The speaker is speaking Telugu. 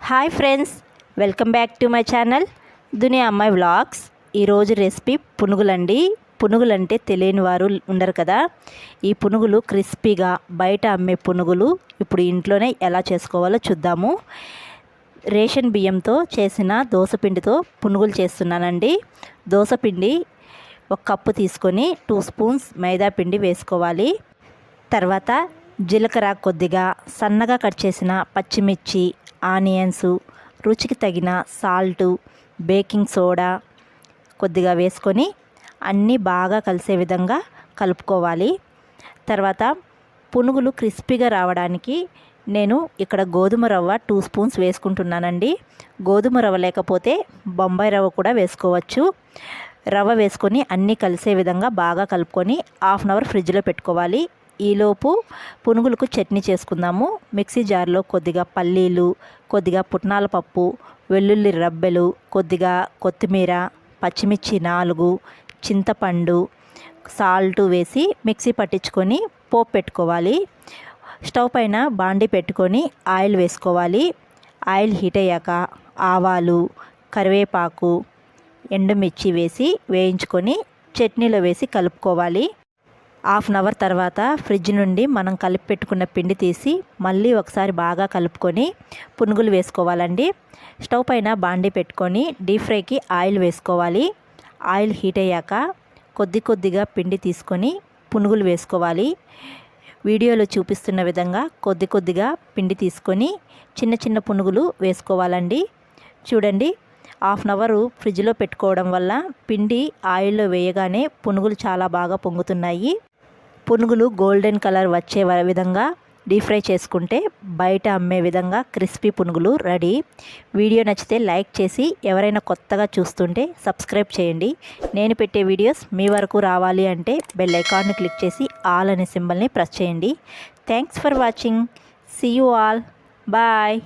Hi friends, welcome back to my channel దునియా అమ్మాయి వ్లాగ్స్. ఈరోజు రెసిపీ పునుగులండి. పునుగులంటే తెలియని వారు ఉండరు కదా. ఈ పునుగులు క్రిస్పీగా, బయట అమ్మే పునుగులు ఇప్పుడు ఇంట్లోనే ఎలా చేసుకోవాలో చూద్దాము. రేషన్ బియ్యంతో చేసిన దోసపిండితో పునుగులు చేస్తున్నానండి. దోసపిండి 1 కప్పు తీసుకొని 2 స్పూన్స్ మైదా పిండి వేసుకోవాలి. తర్వాత జీలకర్ర కొద్దిగా, సన్నగా కట్ చేసిన పచ్చిమిర్చి, ఆనియన్స్, రుచికి తగిన సాల్టు, బేకింగ్ సోడా కొద్దిగా వేసుకొని అన్నీ బాగా కలిసే విధంగా కలుపుకోవాలి. తర్వాత పునుగులు క్రిస్పీగా రావడానికి నేను ఇక్కడ గోధుమ రవ్వ 2 స్పూన్స్ వేసుకుంటున్నానండి. గోధుమ రవ్వ లేకపోతే బొంబాయి రవ్వ కూడా వేసుకోవచ్చు. రవ్వ వేసుకొని అన్నీ కలిసే విధంగా బాగా కలుపుకొని 1/2 అవర్ ఫ్రిడ్జ్లో పెట్టుకోవాలి. ఈలోపు పునుగులకు చట్నీ చేసుకుందాము. మిక్సీ జార్లో కొద్దిగా పల్లీలు, కొద్దిగా పుట్నాల పప్పు, వెల్లుల్లి రబ్బెలు, కొద్దిగా కొత్తిమీర, పచ్చిమిర్చి 4, చింతపండు, సాల్ట్ వేసి మిక్సీ పట్టించుకొని పోపు పెట్టుకోవాలి. స్టవ్ పైన బాండి పెట్టుకొని ఆయిల్ వేసుకోవాలి. ఆయిల్ హీట్ అయ్యాక ఆవాలు, కరివేపాకు, ఎండుమిర్చి వేసి వేయించుకొని చట్నీలో వేసి కలుపుకోవాలి. 1/2 అవర్ తర్వాత ఫ్రిడ్జ్ నుండి మనం కలిపి పెట్టుకున్న పిండి తీసి మళ్ళీ ఒకసారి బాగా కలుపుకొని పునుగులు వేసుకోవాలండి. స్టవ్ పైన బాండి పెట్టుకొని డీప్ ఫ్రైకి ఆయిల్ వేసుకోవాలి. ఆయిల్ హీట్ అయ్యాక కొద్దిగా పిండి తీసుకొని పునుగులు వేసుకోవాలి. వీడియోలో చూపిస్తున్న విధంగా కొద్దిగా పిండి తీసుకొని చిన్న పునుగులు వేసుకోవాలండి. చూడండి, 1/2 అవర్ ఫ్రిడ్జ్లో పెట్టుకోవడం వల్ల పిండి ఆయిల్లో వేయగానే పునుగులు చాలా బాగా పొంగుతున్నాయి. పునుగులు గోల్డెన్ కలర్ వచ్చే విధంగా డీప్ ఫ్రై చేసుకుంటే బయట అమ్మే విధంగా క్రిస్పీ పునుగులు రెడీ. వీడియో నచ్చితే లైక్ చేసి, ఎవరైనా కొత్తగా చూస్తుంటే సబ్స్క్రైబ్ చేయండి. నేను పెట్టే వీడియోస్ మీ వరకు రావాలి అంటే బెల్ ఐకాన్ని క్లిక్ చేసి ఆల్ అనే సింబల్ని ప్రెస్ చేయండి. Thanks for watching. See you all. Bye.